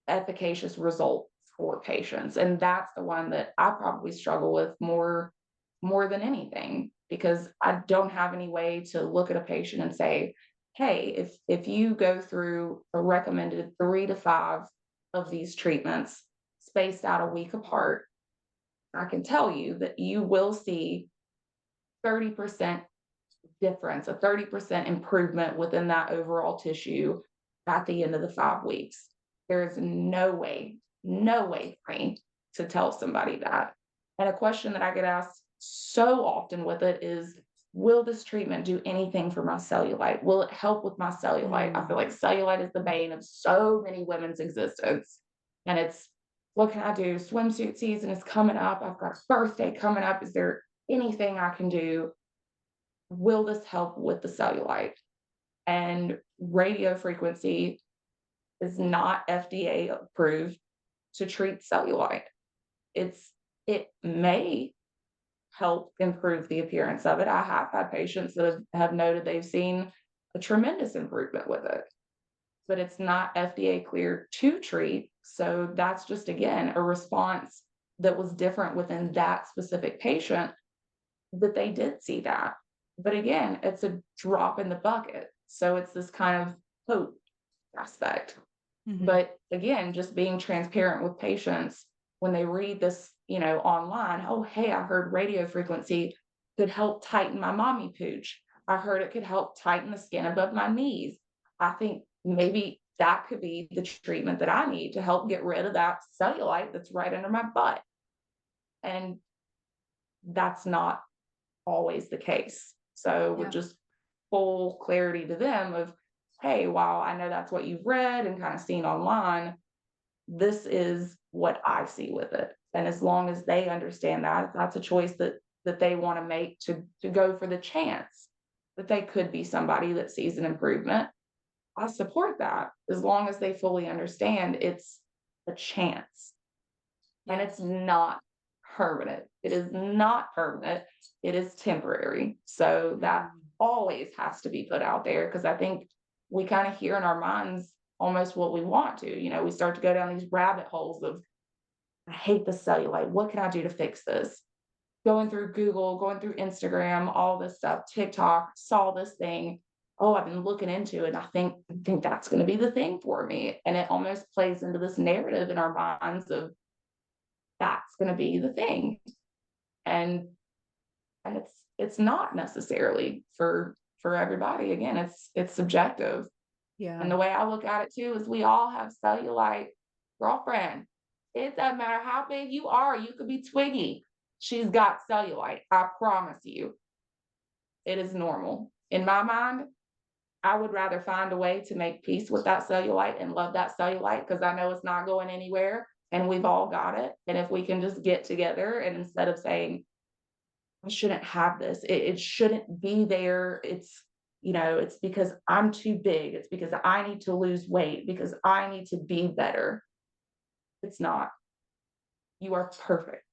efficacious result for patients. And that's the one that I probably struggle with more than anything, because I don't have any way to look at a patient and say, hey, if you go through a recommended 3 to 5 of these treatments spaced out a week apart, I can tell you that you will see 30% difference, a 30% improvement within that overall tissue at the end of the 5 weeks. There's no way for me to tell somebody that. And a question that I get asked so often with it is, will this treatment do anything for my cellulite? Will it help with my cellulite? I feel like cellulite is the bane of so many women's existence. And it's, what can I do? Swimsuit season is coming up. I've got a birthday coming up. Is there anything I can do? Will this help with the cellulite? And radio frequency is not FDA approved to treat cellulite. It may help improve the appearance of it. I have had patients that have noted they've seen a tremendous improvement with it, but it's not FDA cleared to treat. So that's just, again, a response that was different within that specific patient, that they did see that. But again, it's a drop in the bucket. So it's this kind of hope aspect. Mhm. But again, just being transparent with patients when they read this, online, oh, hey, I heard radio frequency could help tighten my mommy pooch. I heard it could help tighten the skin above my knees. I think maybe that could be the treatment that I need to help get rid of that cellulite that's right under my butt. And that's not always the case. So with Yeah. just full clarity to them of, hey, while I know that's what you've read and kind of seen online, this is what I see with it. And as long as they understand that, if that's a choice that they want to make, to go for the chance that they could be somebody that sees an improvement, I support that, as long as they fully understand it's a chance and Yeah. it's not permanent. It is not permanent. It is temporary. So that Mm. always has to be put out there, because I think we kind of hear in our minds almost what we want to. We start to go down these rabbit holes of, I hate the cellulite. What can I do to fix this? Going through Google, going through Instagram, all this stuff, TikTok, saw this thing. oh, I've been looking into it. And I think that's going to be the thing for me. And it almost plays into this narrative in our minds of that's going to be the thing. And it's not necessarily for everybody. Again, it's subjective. And Yeah. the way I look at it too is we all have cellulite. Girlfriend, it doesn't matter how big you are, you could be twiggy. She's got cellulite. I promise you, it is normal. In my mind, I would rather find a way to make peace with that cellulite and love that cellulite because I know it's not going anywhere and we've all got it. And if we can just get together and instead of saying, I shouldn't have this, it shouldn't be there. It's because I'm too big. It's because I need to lose weight, because I need to be better. It's not. You are perfect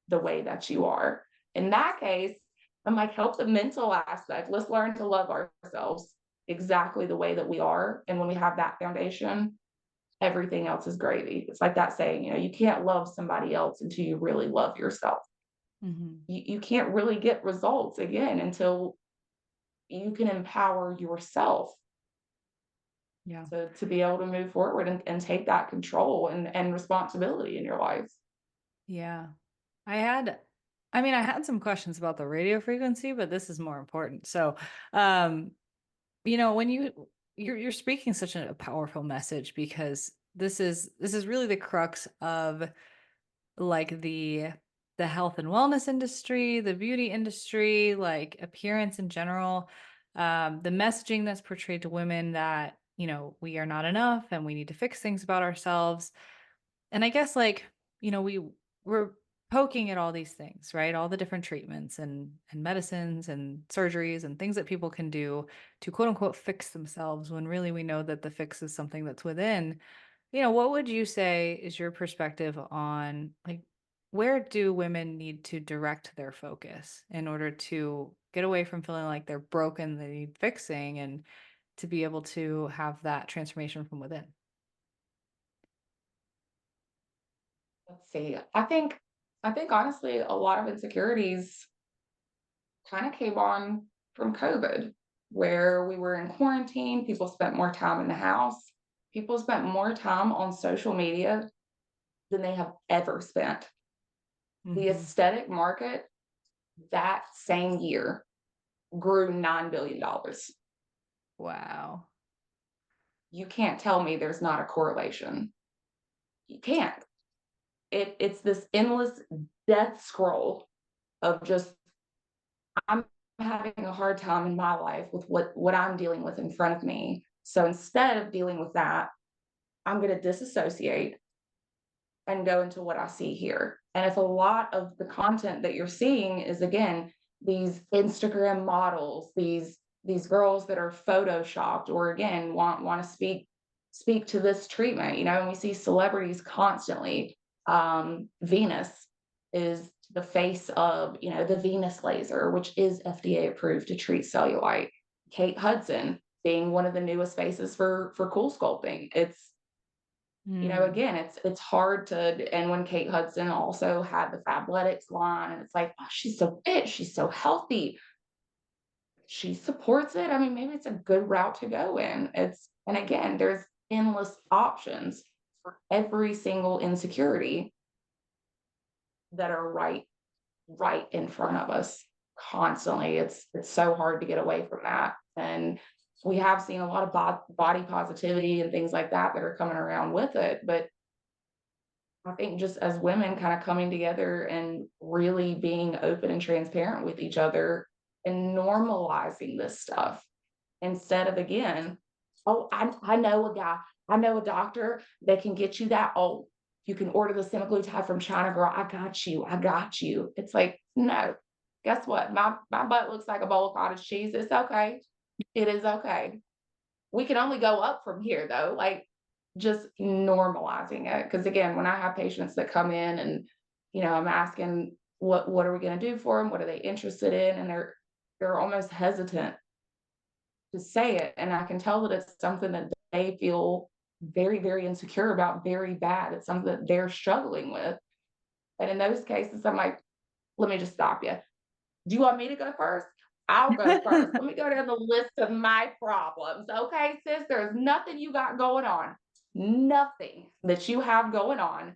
the way that you are. In that case, I'm like, help the mental aspect. Let's learn to love ourselves exactly the way that we are. And when we have that foundation, everything else is gravy. It's like that saying, you can't love somebody else until you really love yourself. Hmm. You can't really get results again until you can empower yourself Yeah. to be able to move forward and take that control and responsibility in your life. Yeah. I had, I had some questions about the radio frequency, but this is more important. So, um, when you're speaking such a powerful message because this is really the crux of like the health and wellness industry, the beauty industry, like appearance in general, the messaging that's portrayed to women that, we are not enough and we need to fix things about ourselves. And I guess like, we're poking at all these things, right? All the different treatments and medicines and surgeries and things that people can do to quote unquote fix themselves when really we know that the fix is something that's within. What would you say is your perspective on like where do women need to direct their focus in order to get away from feeling like they're broken, they need fixing, and to be able to have that transformation from within? Let's see. I think honestly, a lot of insecurities kind of came on from COVID, where we were in quarantine. People spent more time in the house. People spent more time on social media than they have ever spent. The Hmm. aesthetic market that same year grew $9 billion. Wow. You can't tell me there's not a correlation. You can't. It's this endless death scroll of just I'm having a hard time in my life with what I'm dealing with in front of me. So instead of dealing with that, I'm going to disassociate and go into what I see here. And if a lot of the content that you're seeing is again these Instagram models, these girls that are photoshopped or again want to speak to this treatment, and we see celebrities constantly. Venus is the face of the Venus laser, which is FDA approved to treat cellulite. Kate Hudson being one of the newest faces for CoolSculpting. It's Mm. again, it's hard to, and when Kate Hudson also had the Fabletics line, and it's like, oh, she's so fit, she's so healthy, she supports it. I mean, maybe it's a good route to go in. And again, there's endless options for every single insecurity that are right in front of us constantly. It's so hard to get away from that. And we have seen a lot of body positivity and things like that are coming around with it, but I think just as women kind of coming together and really being open and transparent with each other and normalizing this stuff instead of again, oh, I know a guy, I know a doctor that can get you that. Oh, you can order the semaglutide from China, girl. I got you. I got you. It's like, no, guess what? My butt looks like a bowl of cottage cheese. It's okay. It is okay. We can only go up from here though. Like just normalizing it. Because again, when I have patients that come in and I'm asking what are we going to do for them? What are they interested in? And they're almost hesitant to say it. And I can tell that it's something that they feel very, very insecure about, very bad. It's something that they're struggling with. And in those cases, I'm like, let me just stop you. Do you want me to go first? I'll go first. Let me go down the list of my problems. Okay, sis, there's nothing you got going on. Nothing that you have going on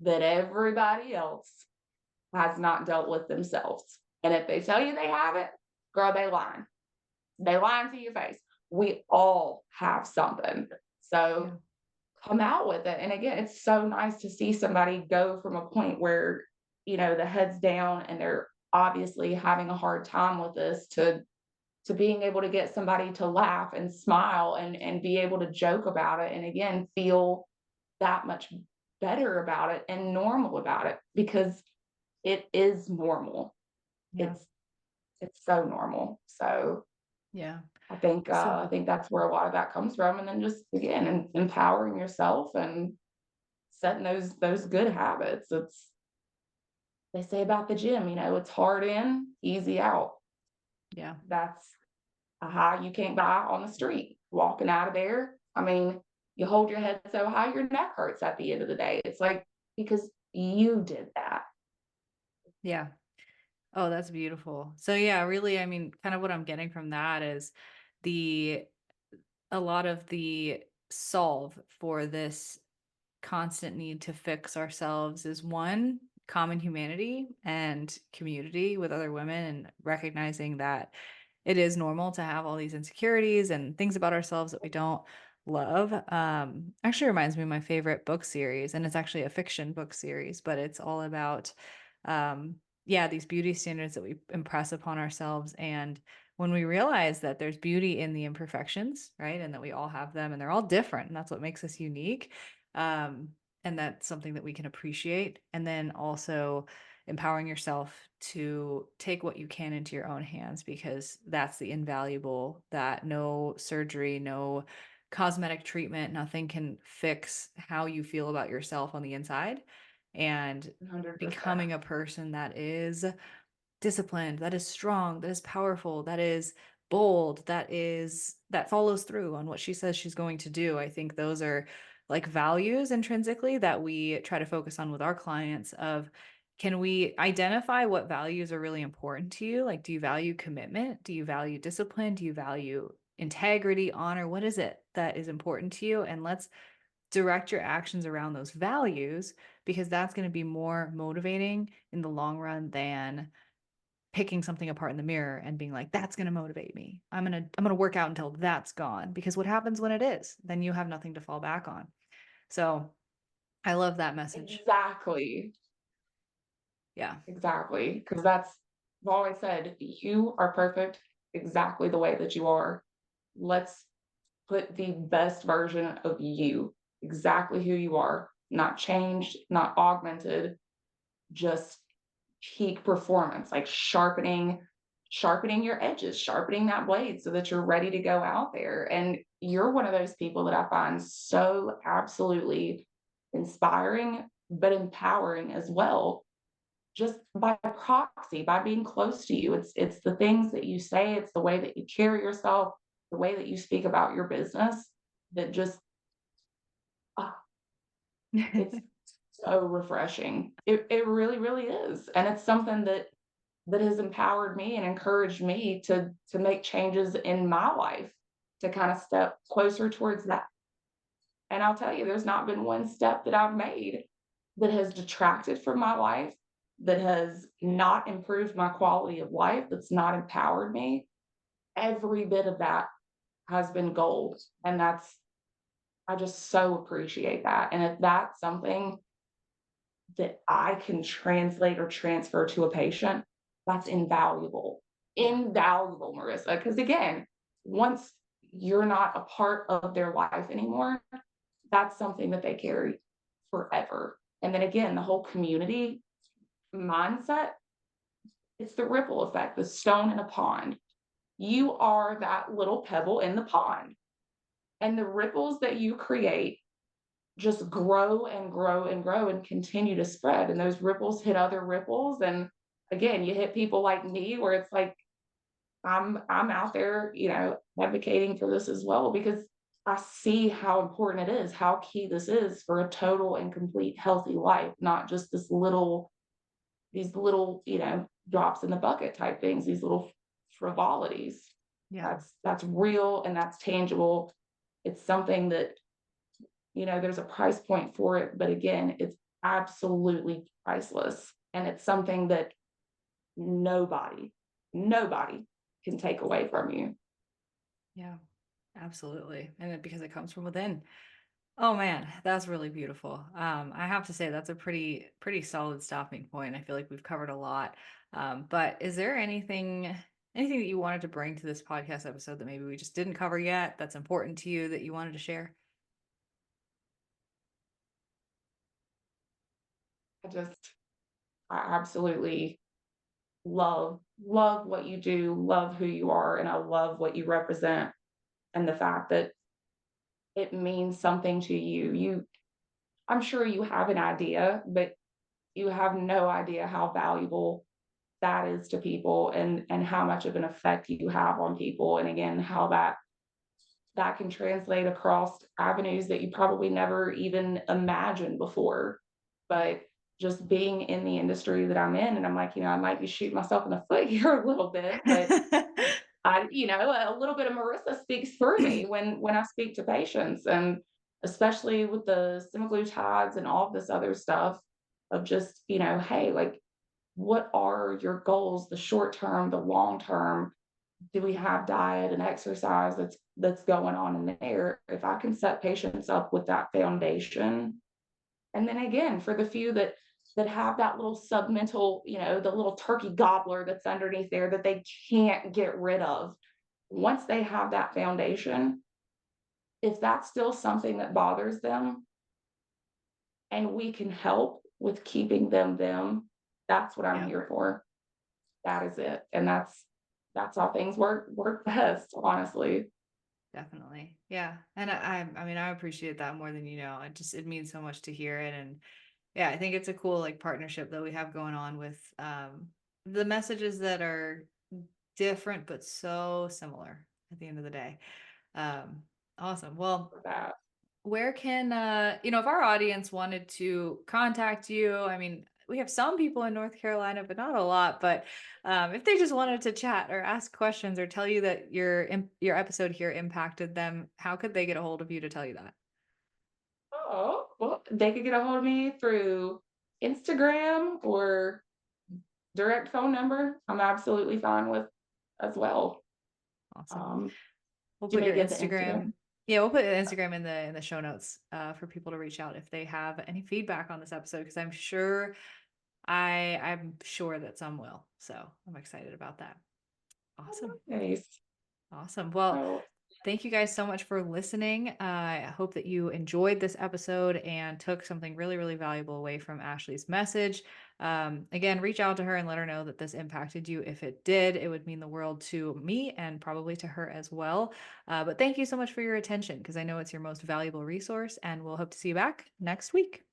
that everybody else has not dealt with themselves. And if they tell you they haven't, girl, they lying. They lying to your face. We all have something. Yeah. So come out with it. And again, it's so nice to see somebody go from a point where, the head's down and they're obviously having a hard time with this to being able to get somebody to laugh and smile and be able to joke about it. And again, feel that much better about it and normal about it because it is normal. Yeah. It's so normal. So Yeah. I So think that's where a lot of that comes from. And then just again, empowering yourself and setting those good habits. It's they say about the gym, it's hard in, easy out. yeah. That's a high you can't buy on the street. Walking out of there, I mean, you hold your head so high your neck hurts at the end of the day. It's like because you did that. Yeah. Oh, that's beautiful. So yeah, really, I mean, kind of what I'm getting from that is the a lot of the solve for this constant need to fix ourselves is one, common humanity and community with other women, and recognizing that it is normal to have all these insecurities and things about ourselves that we don't love. Actually reminds me of my favorite book series, and it's actually a fiction book series, but it's all about yeah, these beauty standards that we impress upon ourselves. And when we realize that there's beauty in the imperfections, right? And that we all have them and they're all different, and that's what makes us unique. And that's something that we can appreciate. And then also empowering yourself to take what you can into your own hands, because that's the invaluable that no surgery, no cosmetic treatment, nothing can fix how you feel about yourself on the inside. And 100%. becoming a person that is disciplined, that is strong, that is powerful, that is bold, that follows through on what she says she's going to do. I think those are like values intrinsically that we try to focus on with our clients of, can we identify what values are really important to you? Like, do you value commitment? Do you value discipline? Do you value integrity, honor? What is it that is important to you? And let's direct your actions around those values, because that's going to be more motivating in the long run than picking something apart in the mirror and being like, that's going to motivate me. I'm going to work out until that's gone, because what happens when it is? Then you have nothing to fall back on. So I love that message. Exactly. Yeah. Exactly. Because I've always said, you are perfect exactly the way that you are. Let's put the best version of you, exactly who you are, not changed, not augmented, just peak performance, like sharpening your edges, sharpening that blade so that you're ready to go out there. And you're one of those people that I find so absolutely inspiring, but empowering as well, just by proxy, by being close to you. It's the things that you say, it's the way that you carry yourself, the way that you speak about your business that just ah, it's so refreshing. It really, really is. And it's something that has empowered me and encouraged me to make changes in my life to kind of step closer towards that. And I'll tell you, there's not been one step that I've made that has detracted from my life, that has not improved my quality of life, that's not empowered me. Every bit of that has been gold. And I just so appreciate that. And if that's something that I can translate or transfer to a patient, that's invaluable. Yeah. Invaluable, Marissa. Because again, once you're not a part of their life anymore, that's something that they carry forever. And then again, the whole community mindset, it's the ripple effect, the stone in a pond. You are that little pebble in the pond. And the ripples that you create just grow and grow and grow and continue to spread. And those ripples hit other ripples. And again, you hit people like me where it's like, I'm out there, advocating for this as well because I see how important it is, how key this is for a total and complete healthy life, not just these little, drops in the bucket type things, these little frivolities. Yeah. That's real and that's tangible. It's something that, there's a price point for it, but again, it's absolutely priceless. And it's something that nobody can take away from you. Yeah. Absolutely. Because it comes from within. Oh man, that's really beautiful. I have to say that's a pretty solid stopping point. I feel like we've covered a lot. But is there anything that you wanted to bring to this podcast episode that maybe we just didn't cover yet that's important to you that you wanted to share? I just, I absolutely love what you do, love who you are, and I love what you represent. And the fact that it means something to you. I'm sure you have an idea, but you have no idea how valuable that is to people, and how much of an effect you have on people. And again, how that can translate across avenues that you probably never even imagined before. But just being in the industry that I'm in, and I'm like, I might be shooting myself in the foot here a little bit, but a little bit of Marissa speaks through me when I speak to patients, and especially with the semaglutides and all of this other stuff of just, hey, like, what are your goals, the short term, the long term? Do we have diet and exercise that's going on in there? If I can set patients up with that foundation, and then again, for the few that have that little submental, the little turkey gobbler that's underneath there that they can't get rid of, once they have that foundation, if that's still something that bothers them and we can help with keeping them, that's what I'm Yeah. here for. That is it. And that's how things work best, honestly. Definitely. Yeah. And I mean, I appreciate that more than you know. It means so much to hear it. And yeah, I think it's a cool like partnership that we have going on with the messages that are different but so similar at the end of the day. Um, awesome. Well, For that. where can if our audience wanted to contact you, I mean, we have some people in North Carolina, but not a lot. But if they just wanted to chat or ask questions or tell you that your episode here impacted them, how could they get a hold of you to tell you that? Oh, well, they could get a hold of me through Instagram or direct phone number. I'm absolutely fine with as well. Awesome. Um, We'll do you put may your get the Instagram. Instagram. Yeah, we'll put Instagram in the show notes for people to reach out if they have any feedback on this episode, because I'm sure that some will. So I'm excited about that. Awesome. Nice. Awesome. Well, Oh, thank you guys so much for listening. I hope that you enjoyed this episode and took something really, really valuable away from Ashley's message. Again, reach out to her and let her know that this impacted you. If it did, it would mean the world to me and probably to her as well. But thank you so much for your attention, because I know it's your most valuable resource, and we'll hope to see you back next week.